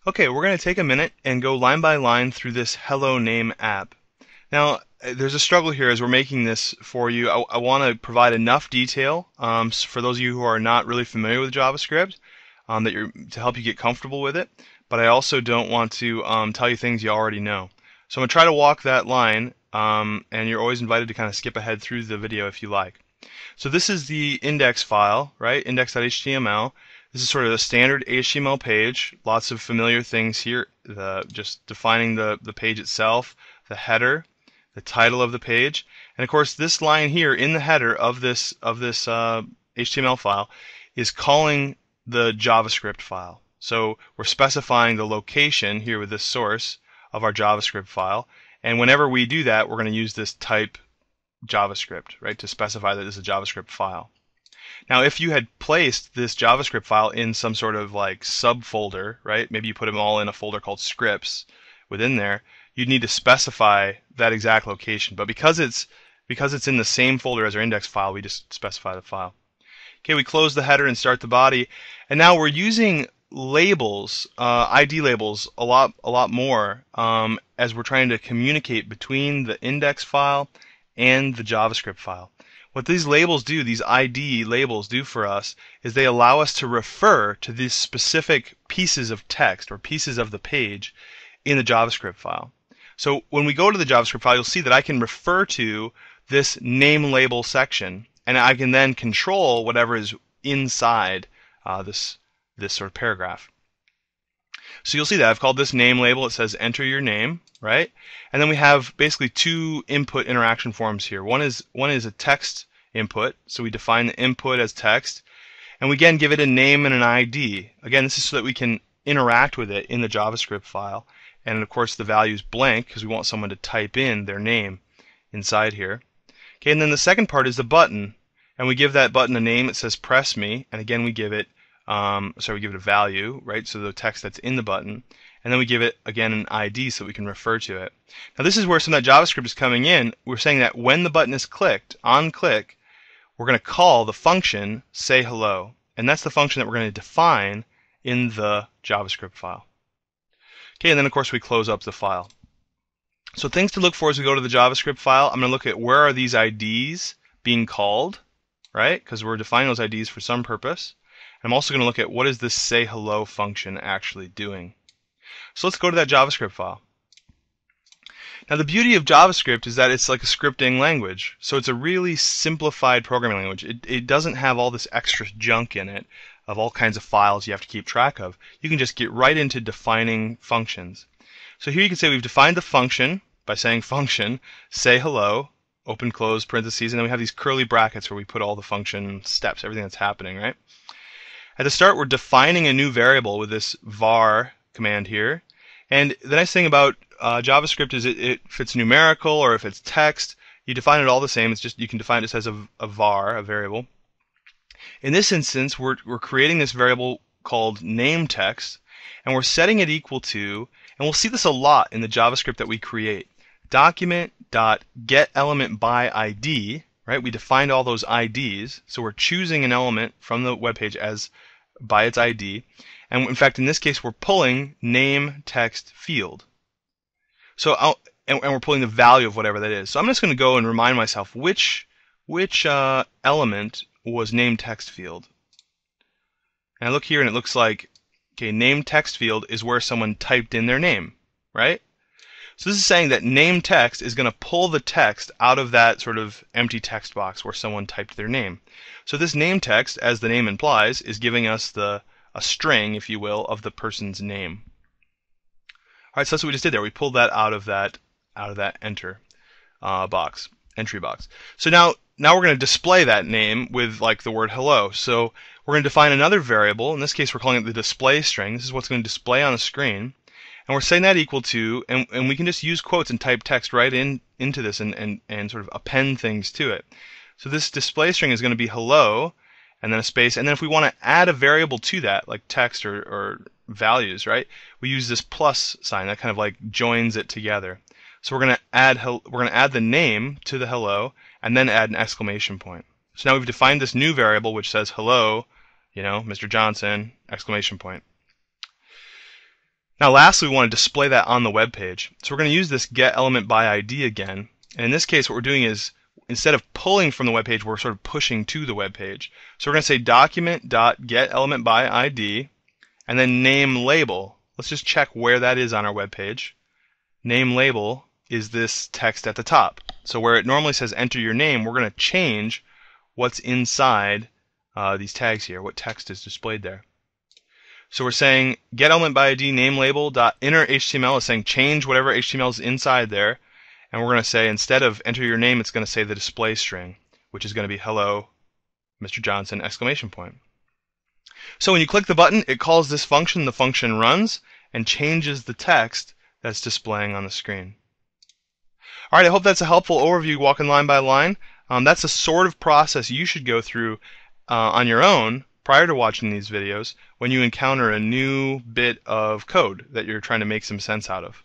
Okay, we're going to take a minute and go line by line through this HelloName app. Now, there's a struggle here as we're making this for you. I want to provide enough detail for those of you who are not really familiar with JavaScript to help you get comfortable with it, but I also don't want to tell you things you already know. So I'm going to try to walk that line, and you're always invited to kind of skip ahead through the video if you like. So this is the index file, right? Index.html. This is sort of a standard HTML page. Lots of familiar things here. Just defining the page itself, the header, the title of the page, and of course this line here in the header of this HTML file is calling the JavaScript file. So we're specifying the location here with this source of our JavaScript file, and whenever we do that, we're going to use this type JavaScript, right, to specify that this is a JavaScript file. Now, if you had placed this JavaScript file in some sort of like subfolder, right, maybe you put them all in a folder called scripts within there, you'd need to specify that exact location. But because it's in the same folder as our index file, we just specify the file. Okay, we close the header and start the body, and now we're using labels, ID labels, a lot more as we're trying to communicate between the index file and the JavaScript file. What these labels do, these ID labels do for us, is they allow us to refer to these specific pieces of text or pieces of the page in the JavaScript file. So when we go to the JavaScript file, you'll see that I can refer to this name label section, and I can then control whatever is inside this sort of paragraph. So you'll see that I've called this name label. It says enter your name, right? And then we have basically two input interaction forms here. One is a text input, so we define the input as text, and we again give it a name and an ID. Again, this is so that we can interact with it in the JavaScript file. And of course the value is blank because we want someone to type in their name inside here. Okay, and then the second part is the button, and we give that button a name. It says press me, and again we give it we give it a value, right? So the text that's in the button, and then we give it again an ID so we can refer to it. Now this is where some of that JavaScript is coming in. We're saying that when the button is clicked, on click, we're going to call the function say hello, and that's the function that we're going to define in the JavaScript file. Okay, and then of course we close up the file. So things to look for as we go to the JavaScript file, I'm going to look at where are these IDs being called, right? Because we're defining those IDs for some purpose. And I'm also going to look at what is this say hello function actually doing. So let's go to that JavaScript file. Now the beauty of JavaScript is that it's like a scripting language. So it's a really simplified programming language. It doesn't have all this extra junk in it of all kinds of files you have to keep track of. You can just get right into defining functions. So here you can say we've defined the function by saying function, say hello, open, close, parentheses, and then we have these curly brackets where we put all the function steps, everything that's happening, right? At the start, we're defining a new variable with this var command here. And the nice thing about JavaScript is if it's numerical or if it's text, you define it all the same. It's just you can define it just as a var, a variable. In this instance, we're creating this variable called name text, and we're setting it equal to, and we'll see this a lot in the JavaScript that we create, document.getElementById, right? We defined all those IDs, so we're choosing an element from the web page as by its ID, and in fact in this case we're pulling name text field. So and we're pulling the value of whatever that is. So I'm just going to go and remind myself which element was name text field. And I look here and it looks like, okay, name text field is where someone typed in their name, right? So this is saying that name text is going to pull the text out of that sort of empty text box where someone typed their name. So this name text, as the name implies, is giving us a string, if you will, of the person's name. All right, so that's what we just did there. We pulled that out of that entry box. So now we're going to display that name with like the word hello. So we're going to define another variable. In this case, we're calling it the display string. This is what's going to display on the screen. And we're setting that equal to, and we can just use quotes and type text right into this and sort of append things to it. So this display string is going to be hello, and then a space, and then if we want to add a variable to that, like text or values, right? We use this plus sign that kind of like joins it together. So we're going to add the name to the hello, and then add an exclamation point. So now we've defined this new variable which says hello, Mr. Johnson, exclamation point. Now lastly, we want to display that on the web page. So we're going to use this getElementById again. And in this case, what we're doing is, instead of pulling from the web page, we're sort of pushing to the web page. So we're going to say document.getElementById, and then name label. Let's just check where that is on our web page. Name label is this text at the top. So where it normally says enter your name, we're going to change what's inside these tags here, what text is displayed there. So we're saying getElementById name label dot inner HTML is saying change whatever HTML is inside there, and we're going to say instead of enter your name, it's going to say the display string, which is going to be hello, Mr. Johnson, exclamation point. So when you click the button, it calls this function, the function runs, and changes the text that's displaying on the screen. All right, I hope that's a helpful overview walking line by line. That's the sort of process you should go through on your own prior to watching these videos when you encounter a new bit of code that you're trying to make some sense out of.